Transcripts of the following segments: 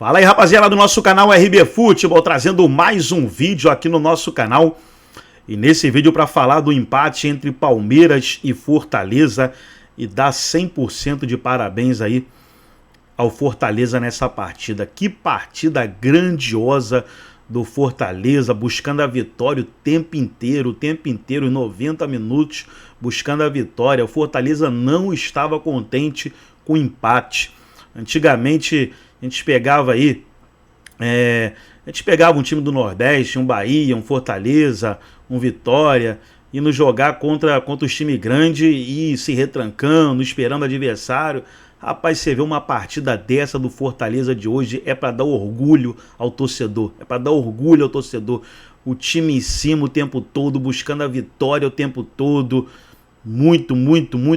Fala aí, rapaziada do nosso canal RB Futebol, trazendo mais um vídeo aqui no nosso canal. E nesse vídeo para falar do empate entre Palmeiras e Fortaleza e dar 100% de parabéns aí ao Fortaleza nessa partida. Que partida grandiosa do Fortaleza, buscando a vitória o tempo inteiro, 90 minutos buscando a vitória. O Fortaleza não estava contente com o empate. Antigamente a gente pegava aí, um time do Nordeste, um Bahia, um Fortaleza, um Vitória, indo jogar contra os times grandes e se retrancando, esperando o adversário. Rapaz, você vê uma partida dessa do Fortaleza de hoje, é para dar orgulho ao torcedor. O time em cima o tempo todo, buscando a vitória o tempo todo. Muito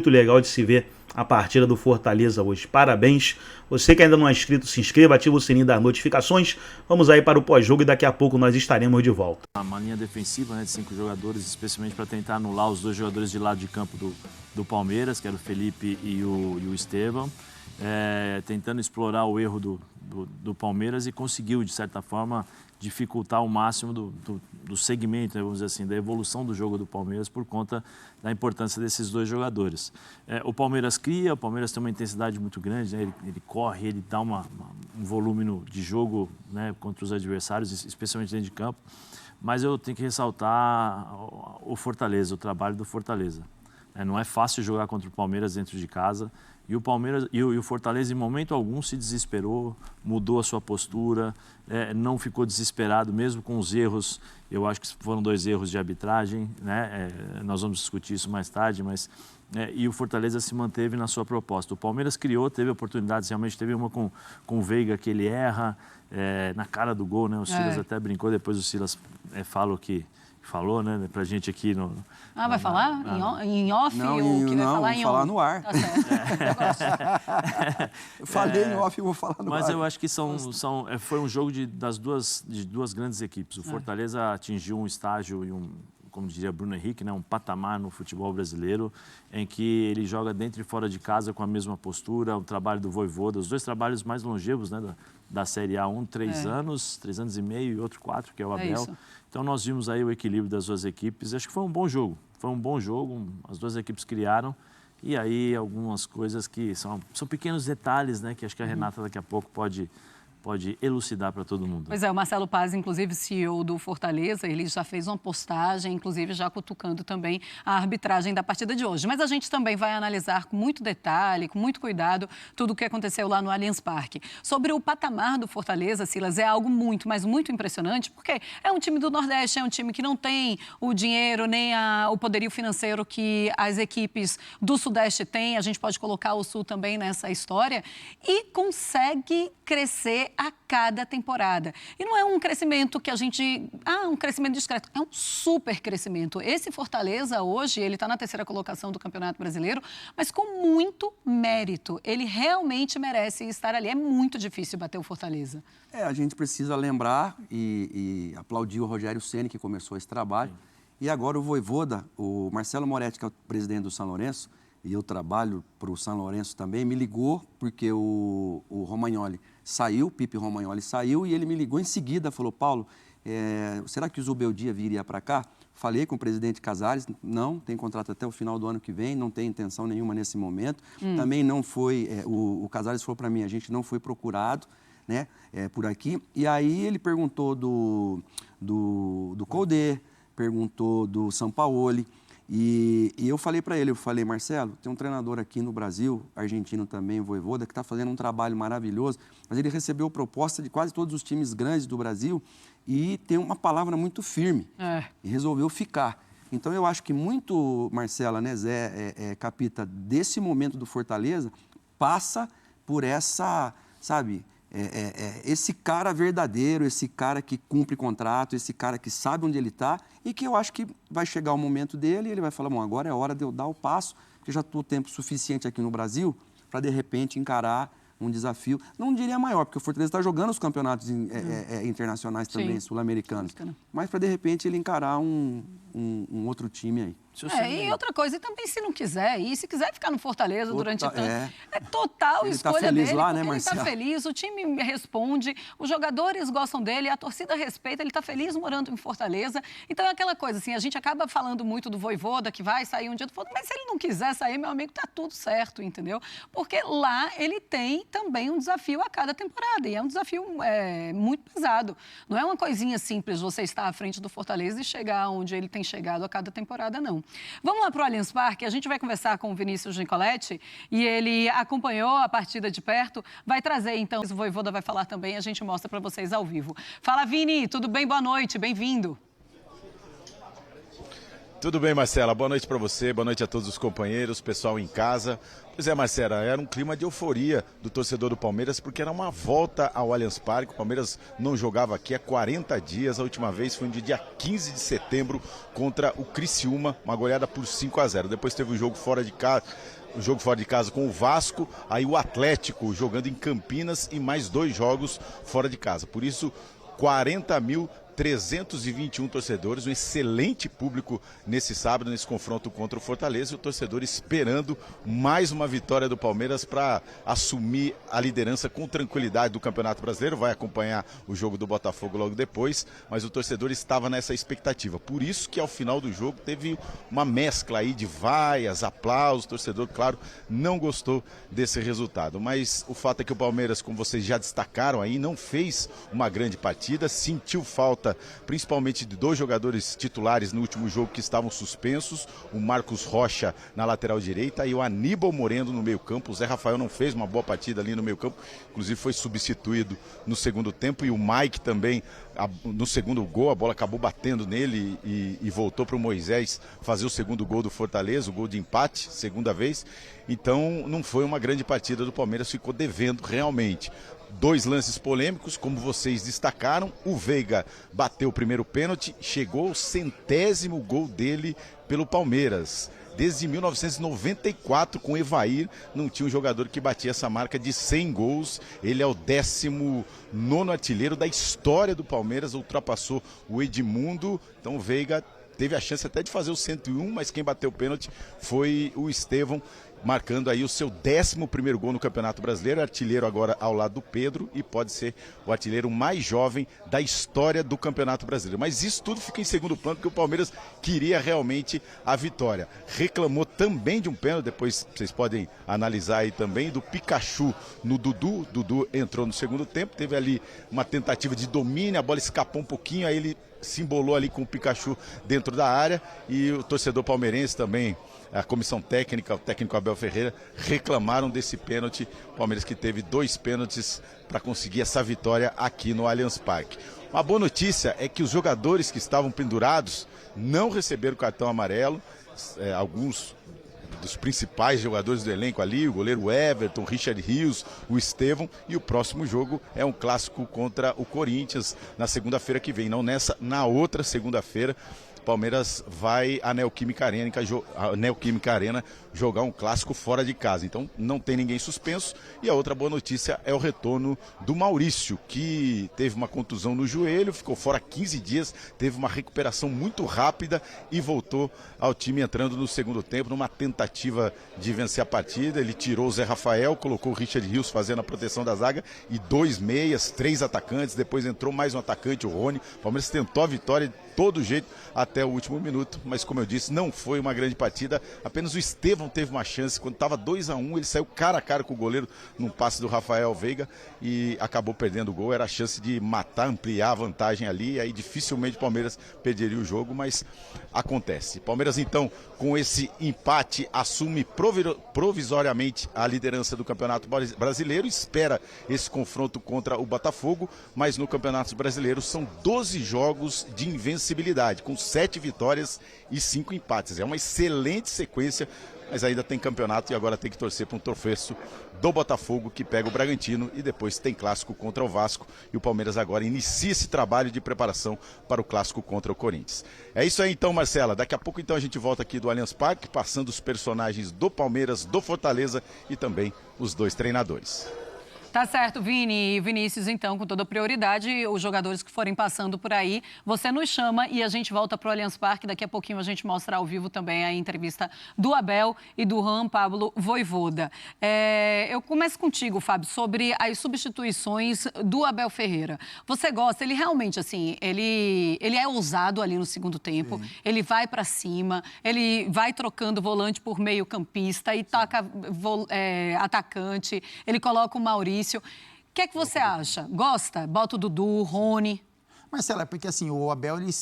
legal de se ver a partida do Fortaleza hoje. Parabéns. Você que ainda não é inscrito, se inscreva, ativa o sininho das notificações. Vamos aí para o pós-jogo e daqui a pouco nós estaremos de volta. Uma linha defensiva, né, de 5 jogadores, especialmente para tentar anular os dois jogadores de lado de campo do Palmeiras, que era o Felipe e o Estevão, tentando explorar o erro do Palmeiras e conseguiu, de certa forma, dificultar ao máximo do segmento, né, vamos dizer assim, da evolução do jogo do Palmeiras por conta da importância desses dois jogadores. O Palmeiras cria, o Palmeiras tem uma intensidade muito grande, né, ele corre, ele dá um volume de jogo, né, contra os adversários, especialmente dentro de campo, mas eu tenho que ressaltar o Fortaleza, o trabalho do Fortaleza. Não é fácil jogar contra o Palmeiras dentro de casa. E o Palmeiras e o Fortaleza, em momento algum, se desesperou, mudou a sua postura, não ficou desesperado, mesmo com os erros. Eu acho que foram 2 erros de arbitragem, né? Nós vamos discutir isso mais tarde, mas e o Fortaleza se manteve na sua proposta. O Palmeiras criou, teve oportunidades, realmente teve uma com o Veiga que ele erra na cara do gol, né? O Silas até brincou, depois o Silas falou, né, pra gente aqui no... vai falar? Em off? Não, vai falar falar no ar. Tá certo. Eu falei em off e vou falar no ar. Mas eu acho que foi um jogo de duas grandes equipes. O Fortaleza atingiu um estágio e como diria Bruno Henrique, né, um patamar no futebol brasileiro, em que ele joga dentro e fora de casa com a mesma postura, o trabalho do Vojvoda, os 2 trabalhos mais longevos, né, da Série A, 3 anos, 3 anos e meio, e outro 4, que é o Abel. Então nós vimos aí o equilíbrio das 2 equipes, acho que foi um bom jogo, as 2 equipes criaram, e aí algumas coisas que são pequenos detalhes, né, que acho que a Renata daqui a pouco pode elucidar para todo mundo. Pois é, o Marcelo Paz, inclusive CEO do Fortaleza, ele já fez uma postagem, inclusive já cutucando também a arbitragem da partida de hoje. Mas a gente também vai analisar com muito detalhe, com muito cuidado, tudo o que aconteceu lá no Allianz Parque. Sobre o patamar do Fortaleza, Silas, é algo muito, mas muito impressionante, porque é um time do Nordeste, é um time que não tem o dinheiro nem o poderio financeiro que as equipes do Sudeste têm. A gente pode colocar o Sul também nessa história e consegue crescer a cada temporada. E não é um crescimento que um crescimento discreto, é um super crescimento. Esse Fortaleza hoje, ele está na 3ª colocação do Campeonato Brasileiro, mas com muito mérito. Ele realmente merece estar ali. É muito difícil bater o Fortaleza. A gente precisa lembrar e aplaudir o Rogério Ceni, que começou esse trabalho. E agora o Vojvoda, o Marcelo Moretti, que é o presidente do São Lourenço, e eu trabalho para o São Lourenço também, me ligou porque o Romagnoli saiu, o Pipe Romagnoli saiu, e ele me ligou em seguida, falou: Paulo, será que o Zubeldia viria para cá? Falei com o presidente Casares, não, tem contrato até o final do ano que vem, não tem intenção nenhuma nesse momento. Também não foi, o Casares falou para mim, a gente não foi procurado, né, por aqui. E aí ele perguntou do Coudet, perguntou do Sampaoli. E eu falei para ele, Marcelo, tem um treinador aqui no Brasil, argentino também, o Vojvoda, que está fazendo um trabalho maravilhoso, mas ele recebeu proposta de quase todos os times grandes do Brasil e tem uma palavra muito firme e resolveu ficar. Então eu acho que muito, Marcela, né, Zé, Capita, desse momento do Fortaleza, passa por essa, sabe... esse cara verdadeiro, esse cara que cumpre contrato, esse cara que sabe onde ele está e que eu acho que vai chegar o momento dele e ele vai falar, bom, agora é hora de eu dar o passo, porque já estou tempo suficiente aqui no Brasil para, de repente, encarar um desafio, não diria maior, porque o Fortaleza está jogando os campeonatos internacionais também, sul-americanos, mas para, de repente, ele encarar um outro time aí. E outra coisa, e também se não quiser ir, se quiser ficar no Fortaleza durante tanto... É total ele escolha tá feliz dele, lá, né, ele Marcelo? está feliz, o time responde, os jogadores gostam dele, a torcida respeita, ele está feliz morando em Fortaleza. Então é aquela coisa assim, a gente acaba falando muito do Vojvoda, que vai sair um dia do Fortaleza, mas se ele não quiser sair, meu amigo, tá tudo certo, entendeu? Porque lá ele tem também um desafio a cada temporada, e é um desafio muito pesado. Não é uma coisinha simples você estar à frente do Fortaleza e chegar onde ele tem chegado a cada temporada, não. Vamos lá para o Allianz Parque, a gente vai conversar com o Vinícius Nicoletti e ele acompanhou a partida de perto, vai trazer então, o Vojvoda vai falar também, a gente mostra para vocês ao vivo. Fala, Vini, tudo bem? Boa noite, bem-vindo. Tudo bem, Marcela, boa noite para você, boa noite a todos os companheiros, pessoal em casa. Pois é, Marcela, era um clima de euforia do torcedor do Palmeiras, porque era uma volta ao Allianz Parque. O Palmeiras não jogava aqui há 40 dias, a última vez foi no dia 15 de setembro contra o Criciúma, uma goleada por 5-0. Depois teve um jogo fora de casa, com o Vasco, aí o Atlético jogando em Campinas e mais 2 jogos fora de casa. Por isso, 40.321 torcedores, um excelente público nesse sábado, nesse confronto contra o Fortaleza, e o torcedor esperando mais uma vitória do Palmeiras para assumir a liderança com tranquilidade do Campeonato Brasileiro. Vai acompanhar o jogo do Botafogo logo depois, mas o torcedor estava nessa expectativa. Por isso que ao final do jogo teve uma mescla aí de vaias, aplausos. O torcedor, claro, não gostou desse resultado, mas o fato é que o Palmeiras, como vocês já destacaram aí, não fez uma grande partida, sentiu falta principalmente de 2 jogadores titulares no último jogo que estavam suspensos, o Marcos Rocha na lateral direita e o Aníbal Moreno no meio campo. O Zé Rafael não fez uma boa partida ali no meio campo, inclusive foi substituído no segundo tempo, e o Mike também, no segundo gol, a bola acabou batendo nele e voltou para o Moisés fazer o segundo gol do Fortaleza, o gol de empate, segunda vez. Então não foi uma grande partida do Palmeiras, ficou devendo realmente. 2 lances polêmicos, como vocês destacaram. O Veiga bateu o primeiro pênalti, chegou ao 100º gol dele pelo Palmeiras. Desde 1994, com o Evair, não tinha um jogador que batia essa marca de 100 gols. Ele é o 19º artilheiro da história do Palmeiras, ultrapassou o Edmundo. Então o Veiga teve a chance até de fazer o 101, mas quem bateu o pênalti foi o Estevão, marcando aí o seu 11º gol no Campeonato Brasileiro, artilheiro agora ao lado do Pedro, e pode ser o artilheiro mais jovem da história do Campeonato Brasileiro. Mas isso tudo fica em segundo plano, porque o Palmeiras queria realmente a vitória. Reclamou também de um pênalti, depois vocês podem analisar aí também, do Pikachu no Dudu. Dudu entrou no segundo tempo, teve ali uma tentativa de domínio, a bola escapou um pouquinho, aí ele se embolou ali com o Pikachu dentro da área, e o torcedor palmeirense também, a comissão técnica, o técnico Abel Ferreira, reclamaram desse pênalti. O Palmeiras que teve 2 pênaltis para conseguir essa vitória aqui no Allianz Parque. Uma boa notícia é que os jogadores que estavam pendurados não receberam cartão amarelo. Alguns dos principais jogadores do elenco ali, o goleiro Everton, o Richard Rios, o Estevão, e o próximo jogo é um clássico contra o Corinthians na segunda-feira que vem, não nessa, na outra segunda-feira. Palmeiras vai à Neoquímica Arena jogar um clássico fora de casa. Então não tem ninguém suspenso. E a outra boa notícia é o retorno do Maurício, que teve uma contusão no joelho, ficou fora 15 dias, teve uma recuperação muito rápida e voltou ao time entrando no segundo tempo, numa tentativa de vencer a partida. Ele tirou o Zé Rafael, colocou o Richard Rios fazendo a proteção da zaga e 2 meias, 3 atacantes, depois entrou mais um atacante, o Rony. O Palmeiras tentou a vitória de todo jeito até o último minuto, mas como eu disse, não foi uma grande partida. Apenas o Estevão teve uma chance, quando estava 2-1, ele saiu cara a cara com o goleiro num passe do Rafael Veiga e acabou perdendo o gol. Era a chance de matar, ampliar a vantagem ali, aí dificilmente o Palmeiras perderia o jogo, mas acontece. Palmeiras então, com esse empate, assume provisoriamente a liderança do Campeonato Brasileiro, espera esse confronto contra o Botafogo, mas no Campeonato Brasileiro são 12 jogos de invencibilidade, com 7 vitórias e 5 empates. É uma excelente sequência, mas ainda tem campeonato e agora tem que torcer para um tropeço do Botafogo, que pega o Bragantino, e depois tem clássico contra o Vasco, e o Palmeiras agora inicia esse trabalho de preparação para o clássico contra o Corinthians. É isso aí então, Marcela, daqui a pouco então a gente volta aqui do Allianz Parque, passando os personagens do Palmeiras, do Fortaleza e também os 2 treinadores. Tá certo, Vini e Vinícius, então, com toda prioridade, os jogadores que forem passando por aí, você nos chama e a gente volta para o Allianz Parque. Daqui a pouquinho a gente mostra ao vivo também a entrevista do Abel e do Juan Pablo Vojvoda. Eu começo contigo, Fábio, sobre as substituições do Abel Ferreira. Você gosta, ele realmente, assim, ele é ousado ali no segundo tempo, ele vai para cima, ele vai trocando volante por meio-campista e toca atacante, ele coloca o Maurício. O que é que você acha? Gosta? Bota o Dudu, o Rony. Marcelo, é porque assim, o Abel ele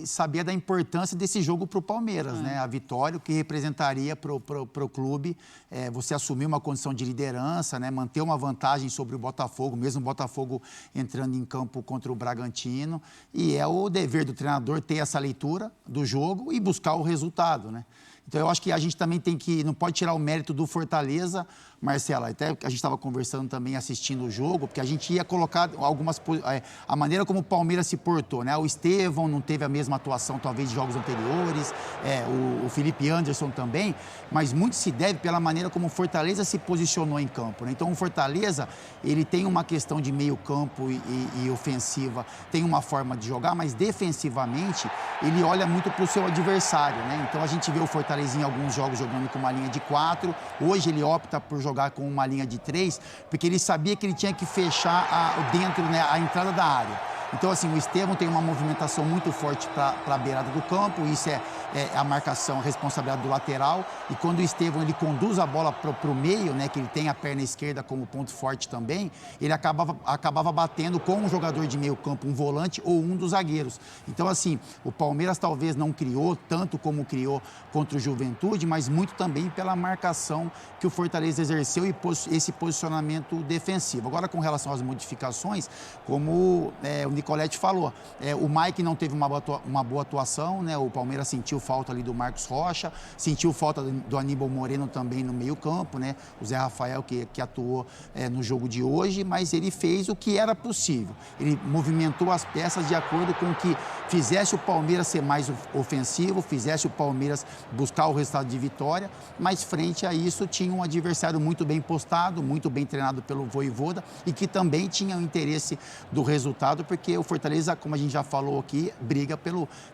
sabia da importância desse jogo para o Palmeiras, né? A vitória, o que representaria para o clube, você assumir uma condição de liderança, né? Manter uma vantagem sobre o Botafogo, mesmo o Botafogo entrando em campo contra o Bragantino. E é o dever do treinador ter essa leitura do jogo e buscar o resultado, né? Então, eu acho que a gente também não pode tirar o mérito do Fortaleza, Marcela, até a gente estava conversando também, assistindo o jogo, porque a gente ia colocar a maneira como o Palmeiras se portou, né? O Estevão não teve a mesma atuação, talvez, de jogos anteriores, o Felipe Anderson também, mas muito se deve pela maneira como o Fortaleza se posicionou em campo, né? Então, o Fortaleza, ele tem uma questão de meio campo e ofensiva, tem uma forma de jogar, mas defensivamente, ele olha muito para o seu adversário, né? Então, a gente vê o Fortaleza em alguns jogos jogando com uma linha de 4, hoje ele opta por jogar com uma linha de 3, porque ele sabia que ele tinha que fechar dentro, né, a entrada da área. Então, assim, o Estevão tem uma movimentação muito forte para a beirada do campo, isso é a marcação, a responsabilidade do lateral. E quando o Estevão ele conduz a bola para o meio, né, que ele tem a perna esquerda como ponto forte também, ele acabava batendo com um jogador de meio campo, um volante ou um dos zagueiros. Então, assim, o Palmeiras talvez não criou tanto como criou contra o Juventude, mas muito também pela marcação que o Fortaleza exerceu e esse posicionamento defensivo. Agora, com relação às modificações, como o Nicoletti falou, o Mike não teve uma boa atuação, né? O Palmeiras sentiu falta ali do Marcos Rocha, sentiu falta do Aníbal Moreno também no meio campo, né? O Zé Rafael que atuou no jogo de hoje, mas ele fez o que era possível. Ele movimentou as peças de acordo com que fizesse o Palmeiras ser mais ofensivo, fizesse o Palmeiras buscar o resultado de vitória, mas frente a isso tinha um adversário muito bem postado, muito bem treinado pelo Vojvoda e que também tinha o interesse do resultado, porque o Fortaleza, como a gente já falou aqui, briga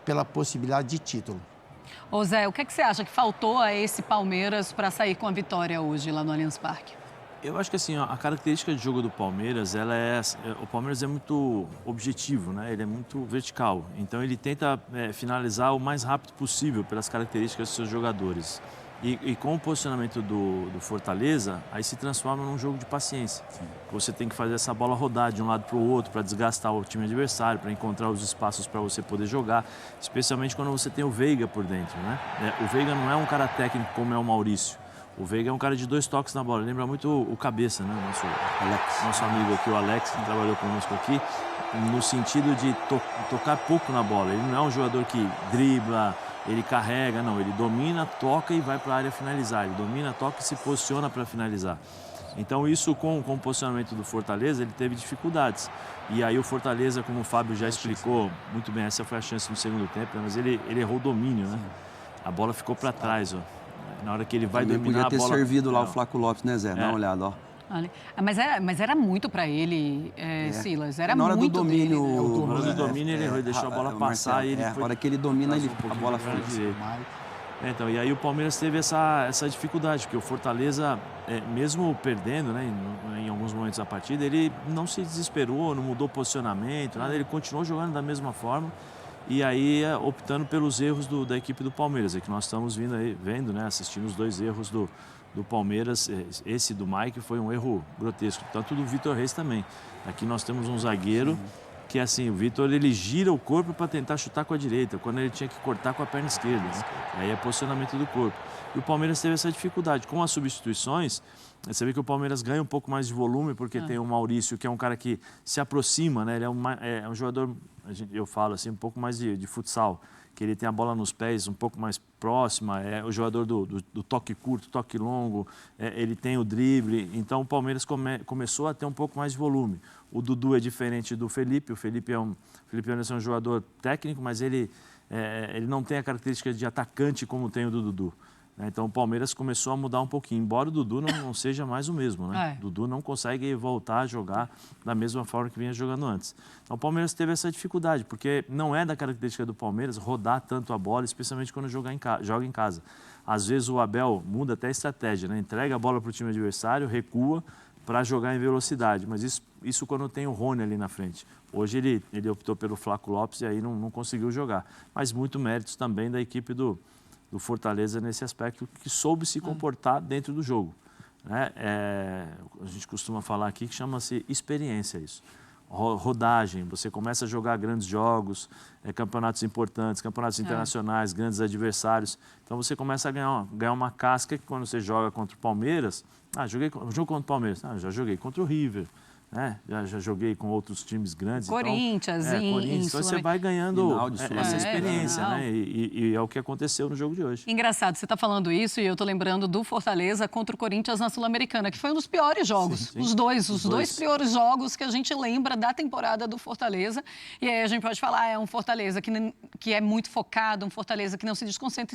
pela possibilidade de título. Ô Zé, o que é que você acha que faltou a esse Palmeiras para sair com a vitória hoje lá no Allianz Parque? Eu acho que assim, a característica de jogo do Palmeiras, o Palmeiras é muito objetivo, né? Ele é muito vertical. Então ele tenta finalizar o mais rápido possível pelas características dos seus jogadores. E com o posicionamento do Fortaleza, aí se transforma num jogo de paciência. Sim. Você tem que fazer essa bola rodar de um lado para o outro, para desgastar o time adversário, para encontrar os espaços para você poder jogar, especialmente quando você tem o Veiga por dentro, né? O Veiga não é um cara técnico como é o Maurício. O Veiga é um cara de 2 toques na bola. Lembra muito o Cabeça, né? Nosso amigo aqui, o Alex, que trabalhou conosco aqui, no sentido de tocar pouco na bola. Ele não é um jogador que dribla, ele carrega, não. Ele domina, toca e vai para a área finalizar. Ele domina, toca e se posiciona para finalizar. Então, isso com o posicionamento do Fortaleza, ele teve dificuldades. E aí o Fortaleza, como o Fábio já explicou muito bem, essa foi a chance no segundo tempo, mas ele errou o domínio, né? A bola ficou para trás, ó. Na hora que ele vai dominar a bola... Podia ter servido lá o Flávio Lopes, né, Zé? Dá uma olhada, ó. Mas era muito para ele, Silas. Era na hora muito do domínio, dele, né? Na hora do domínio, ele errou, ele deixou a bola passar e ele foi... Na hora que ele domina, a bola foi. Então, e aí o Palmeiras teve essa dificuldade, porque o Fortaleza, mesmo perdendo, né, em alguns momentos da partida, ele não se desesperou, não mudou posicionamento, nada, ele continuou jogando da mesma forma. E aí, optando pelos erros da equipe do Palmeiras, é que nós estamos vendo, né, assistindo os 2 erros do Palmeiras. Esse do Mike foi um erro grotesco, tanto do Vitor Reis também. Aqui nós temos um zagueiro que, assim, o Vitor, ele gira o corpo para tentar chutar com a direita, quando ele tinha que cortar com a perna esquerda, né? Aí é posicionamento do corpo. E o Palmeiras teve essa dificuldade. Com as substituições, você vê que o Palmeiras ganha um pouco mais de volume, porque tem o Maurício, que é um cara que se aproxima, né? Ele é um jogador, eu falo assim, um pouco mais de futsal, que ele tem a bola nos pés um pouco mais próxima, é o jogador do toque curto, toque longo, ele tem o drible. Então o Palmeiras começou a ter um pouco mais de volume. O Dudu é diferente do Felipe. O Felipe Anderson é um jogador técnico, mas ele não tem a característica de atacante como tem o do Dudu. Então o Palmeiras começou a mudar um pouquinho, embora o Dudu não seja mais o mesmo, né? O Dudu não consegue voltar a jogar da mesma forma que vinha jogando antes. Então o Palmeiras teve essa dificuldade, porque não é da característica do Palmeiras rodar tanto a bola, especialmente quando joga em casa. Às vezes o Abel muda até a estratégia, né? Entrega a bola para o time adversário, recua para jogar em velocidade, mas isso quando tem o Rony ali na frente. Hoje ele optou pelo Flaco Lopes e aí não conseguiu jogar. Mas muito méritos também da equipe do Fortaleza nesse aspecto, que soube se comportar dentro do jogo. Né? A gente costuma falar aqui que chama-se experiência isso. Rodagem, você começa a jogar grandes jogos, campeonatos importantes, campeonatos internacionais, grandes adversários. Então você começa a ganhar uma casca que quando você joga contra o Palmeiras... jogo contra o Palmeiras, já joguei contra o River. Né? Já joguei com outros times grandes. Corinthians, então você vai ganhando essa experiência, né? E é o que aconteceu no jogo de hoje. Engraçado, você está falando isso e eu estou lembrando do Fortaleza contra o Corinthians na Sul-Americana, que foi um dos piores jogos. Sim. Os dois piores jogos que a gente lembra da temporada do Fortaleza. E aí a gente pode falar, é um Fortaleza que é muito focado, um Fortaleza que não se desconcentra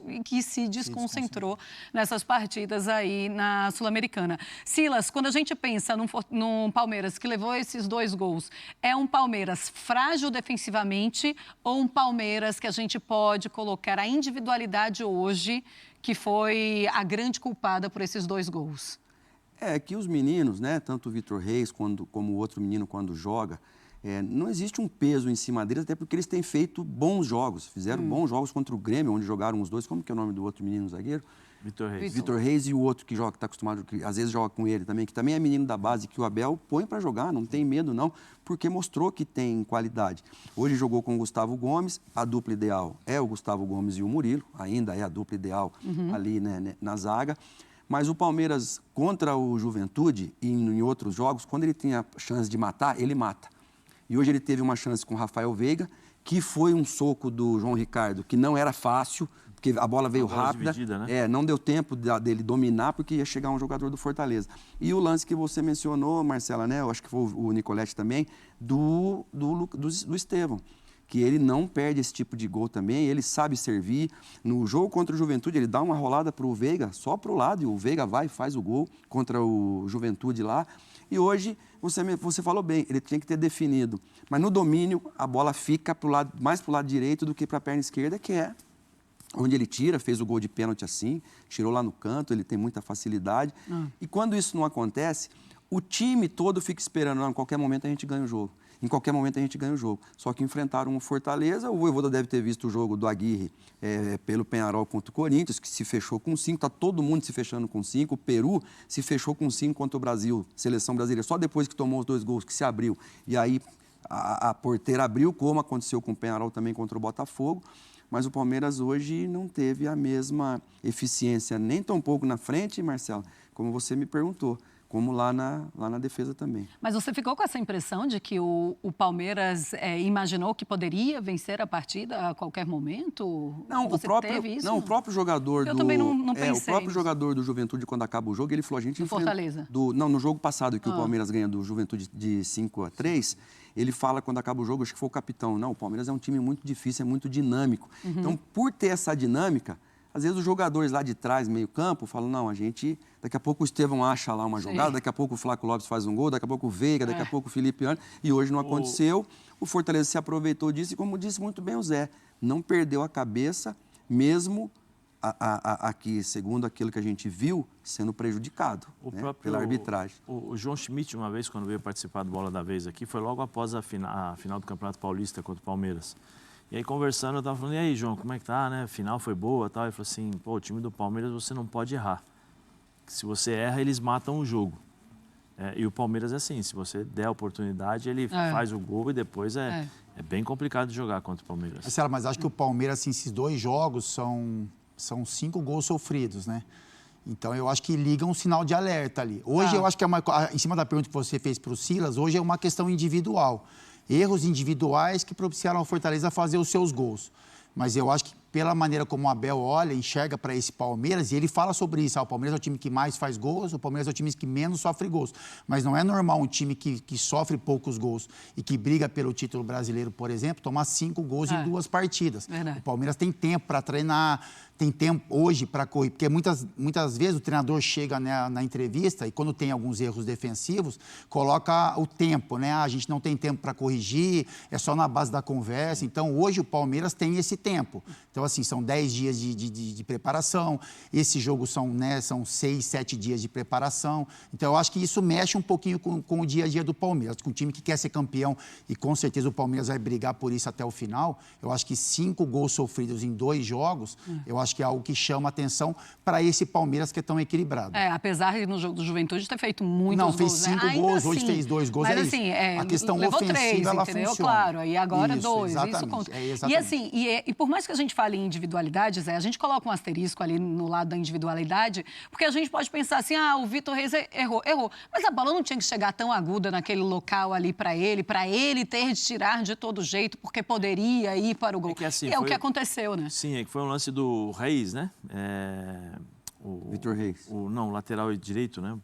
e que se desconcentrou nessas partidas aí na Sul-Americana. Silas, quando a gente pensa num Palmeiras que levou esses 2 gols, é um Palmeiras frágil defensivamente ou um Palmeiras que a gente pode colocar a individualidade hoje que foi a grande culpada por esses 2 gols? Que os meninos, né, tanto o Vitor Reis como o outro menino quando joga, não existe um peso em cima deles, até porque eles têm feito bons jogos, fizeram bons jogos contra o Grêmio, onde jogaram os dois, como que é o nome do outro menino zagueiro? Vitor Reis e o outro que joga, que está acostumado, que às vezes joga com ele também, que também é menino da base, que o Abel põe para jogar, não tem medo não, porque mostrou que tem qualidade. Hoje jogou com o Gustavo Gomes, a dupla ideal é o Gustavo Gomes e o Murilo, ainda é a dupla ideal ali, né, na zaga. Mas o Palmeiras contra o Juventude e em outros jogos, quando ele tem a chance de matar, ele mata. E hoje ele teve uma chance com o Rafael Veiga, que foi um soco do João Ricardo, que não era fácil, porque a bola veio rápida, né? Não deu tempo dele dominar, porque ia chegar um jogador do Fortaleza. E o lance que você mencionou, Marcela, né? Eu acho que foi o Nicolete também, do Estevão, que ele não perde esse tipo de gol também, ele sabe servir. No jogo contra o Juventude, ele dá uma rolada para o Veiga, só para o lado, e o Veiga vai e faz o gol contra o Juventude lá. E hoje, você falou bem, ele tinha que ter definido. Mas no domínio, a bola fica mais para o lado direito do que para a perna esquerda, que é onde ele tira, fez o gol de pênalti assim, tirou lá no canto, ele tem muita facilidade. E quando isso não acontece, o time todo fica esperando, em qualquer momento a gente ganha o jogo. Em qualquer momento a gente ganha o jogo. Só que enfrentaram o Fortaleza, o Vojvoda deve ter visto o jogo do Aguirre pelo Peñarol contra o Corinthians, que se fechou com 5, está todo mundo se fechando com 5. O Peru se fechou com 5 contra o Brasil, seleção brasileira, só depois que tomou os 2 gols que se abriu. E aí a porteira abriu, como aconteceu com o Peñarol também contra o Botafogo. Mas o Palmeiras hoje não teve a mesma eficiência, nem tão pouco na frente, Marcelo, como você me perguntou, como lá na defesa também. Mas você ficou com essa impressão de que o Palmeiras imaginou que poderia vencer a partida a qualquer momento? Teve isso? Não, o próprio jogador Eu também não pensei o próprio jogador do Juventude, quando acaba o jogo, ele falou, a gente enfrenta... Fortaleza? No jogo passado, que o Palmeiras ganha do Juventude de 5-3, ele fala, quando acaba o jogo, acho que foi o capitão, não, o Palmeiras é um time muito difícil, é muito dinâmico. Então, por ter essa dinâmica, às vezes os jogadores lá de trás, meio campo, falam, não, daqui a pouco o Estevão acha lá uma jogada, daqui a pouco o Flaco Lopes faz um gol, daqui a pouco o Veiga, daqui a pouco o Felipe Anderson, e hoje não aconteceu. O Fortaleza se aproveitou disso e, como disse muito bem o Zé, não perdeu a cabeça, mesmo aqui, segundo aquilo que a gente viu, sendo prejudicado pela arbitragem. O João Schmidt, uma vez, quando veio participar do Bola da Vez aqui, foi logo após a final do Campeonato Paulista contra o Palmeiras. E aí, conversando, eu estava falando, e aí, João, como é que tá, né? A final foi boa e tal. Ele falou assim, o time do Palmeiras você não pode errar. Se você erra, eles matam o jogo. E o Palmeiras é assim, se você der a oportunidade, ele faz o gol e depois é bem complicado de jogar contra o Palmeiras. Marcelo, mas acho que o Palmeiras, assim, esses 2 jogos são 5 gols sofridos, né? Então, eu acho que liga um sinal de alerta ali. Hoje, eu acho que em cima da pergunta que você fez para o Silas, hoje é uma questão individual. Erros individuais que propiciaram ao Fortaleza fazer os seus gols. Mas eu acho que pela maneira como o Abel olha, enxerga para esse Palmeiras, e ele fala sobre isso. O Palmeiras é o time que mais faz gols, o Palmeiras é o time que menos sofre gols. Mas não é normal um time que sofre poucos gols e que briga pelo título brasileiro, por exemplo, tomar 5 gols em 2 partidas. Verdade. O Palmeiras tem tempo para treinar, tem tempo hoje para correr, porque muitas vezes o treinador chega, né, na entrevista e quando tem alguns erros defensivos, coloca o tempo, né? A gente não tem tempo para corrigir, é só na base da conversa. Então, hoje o Palmeiras tem esse tempo. Então, assim, são 10 dias de preparação, esse jogo são 6, 7 dias de preparação. Então, eu acho que isso mexe um pouquinho com o dia a dia do Palmeiras, com um time que quer ser campeão, e com certeza o Palmeiras vai brigar por isso até o final. Eu acho que 5 gols sofridos em 2 jogos, eu acho que é algo que chama atenção para esse Palmeiras que é tão equilibrado. Apesar de no jogo do Juventude ter feito muitos gols. Não, fez 5 gols, hoje fez 2 gols. Mas é assim, isso. A questão levou ofensiva, 3, ela entendeu? funciona. Claro, e agora isso, 2, exatamente, isso conta. exatamente. E assim, e por mais que a gente fale em individualidades, a gente coloca um asterisco ali no lado da individualidade, porque a gente pode pensar assim, o Vitor Reis errou. Mas a bola não tinha que chegar tão aguda naquele local ali para ele ter de tirar de todo jeito, porque poderia ir para o gol. Assim, o que aconteceu, né? Sim, é que foi um lance do Reis, né? Vitor Reis. Não, lateral direito, né?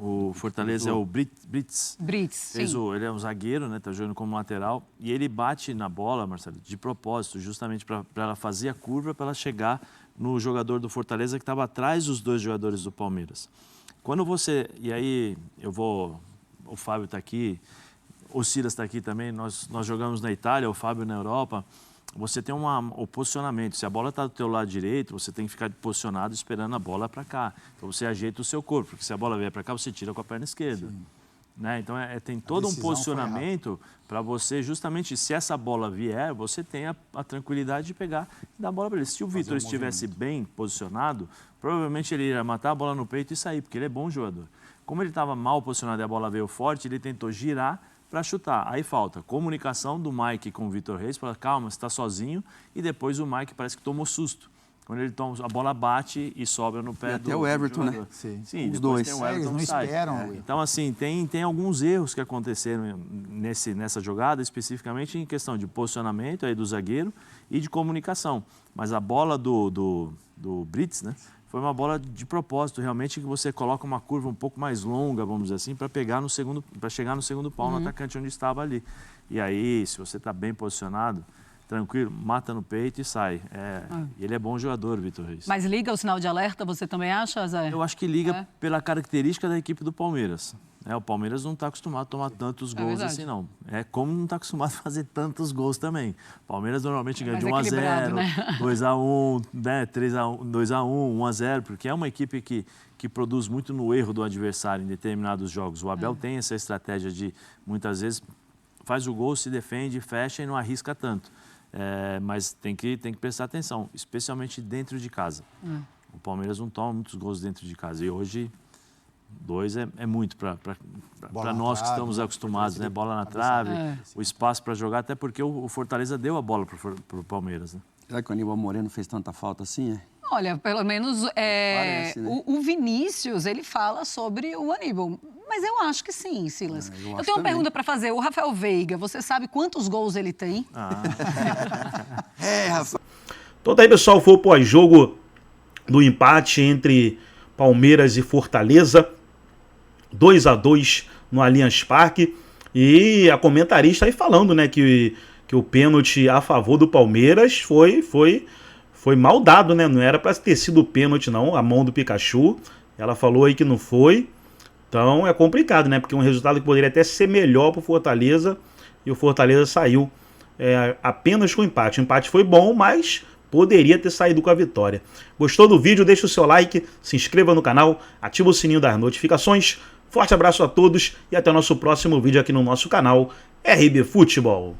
O Fortaleza é o Brits. Sim. Ele é um zagueiro, né? Tá jogando como lateral. E ele bate na bola, Marcelo, de propósito, justamente para ela fazer a curva, para ela chegar no jogador do Fortaleza que estava atrás dos 2 jogadores do Palmeiras. Quando você... E aí, o Fábio está aqui, o Silas está aqui também, nós jogamos na Itália, o Fábio na Europa. Você tem o posicionamento. Se a bola está do teu lado direito, você tem que ficar posicionado esperando a bola para cá. Então você ajeita o seu corpo, porque se a bola vier para cá, você tira com a perna esquerda. Né? Então tem todo um posicionamento para você, justamente, se essa bola vier, você tem a tranquilidade de pegar e dar a bola para ele. Se o Vitor estivesse bem posicionado, provavelmente ele iria matar a bola no peito e sair, porque ele é bom jogador. Como ele estava mal posicionado e a bola veio forte, ele tentou girar para chutar. Aí falta comunicação do Mike com o Vitor Reis, para calma, você está sozinho, e depois o Mike parece que tomou susto. Quando ele toma, a bola bate e sobra no pé do até o Everton, jogador. né? Sim, os dois. Tem o Everton, eles não esperam. Então, assim, tem alguns erros que aconteceram nessa jogada, especificamente em questão de posicionamento aí do zagueiro e de comunicação. Mas a bola do Brits, né? Foi uma bola de propósito, realmente, que você coloca uma curva um pouco mais longa, vamos dizer assim, para chegar no segundo pau, no atacante onde estava ali. E aí, se você está bem posicionado, tranquilo, mata no peito e sai. Ele é bom jogador, Vitor Reis. Mas liga o sinal de alerta, você também acha, Zé? Eu acho que liga pela característica da equipe do Palmeiras. O Palmeiras não está acostumado a tomar tantos gols assim, não. Como não está acostumado a fazer tantos gols também. O Palmeiras normalmente ganha de 1-0, né? 2-1, né? 3-1, 2-1, 1-0, porque é uma equipe que produz muito no erro do adversário em determinados jogos. O Abel tem essa estratégia de, muitas vezes, faz o gol, se defende, fecha e não arrisca tanto. Mas tem que prestar atenção, especialmente dentro de casa. O Palmeiras não toma muitos gols dentro de casa. E hoje... 2 é muito para nós que estamos acostumados, né? Bola na trave, o espaço para jogar, até porque o Fortaleza deu a bola para o Palmeiras, né? Será que o Aníbal Moreno fez tanta falta assim? Olha, pelo menos Parece, né? o Vinícius, ele fala sobre o Aníbal. Mas eu acho que sim, Silas. Eu tenho uma pergunta para fazer. O Rafael Veiga, você sabe quantos gols ele tem? Rafael. Então tá aí, pessoal, foi o pós-jogo do empate entre Palmeiras e Fortaleza. 2-2 no Allianz Parque, e a comentarista aí falando, né, que o pênalti a favor do Palmeiras foi mal dado, né, não era para ter sido pênalti não, a mão do Pikachu, ela falou aí que não foi, então é complicado, né, porque um resultado que poderia até ser melhor para o Fortaleza, e o Fortaleza saiu apenas com empate. O empate foi bom, mas poderia ter saído com a vitória. Gostou do vídeo? Deixa o seu like, se inscreva no canal, ativa o sininho das notificações. Forte abraço a todos e até o nosso próximo vídeo aqui no nosso canal RB Futebol.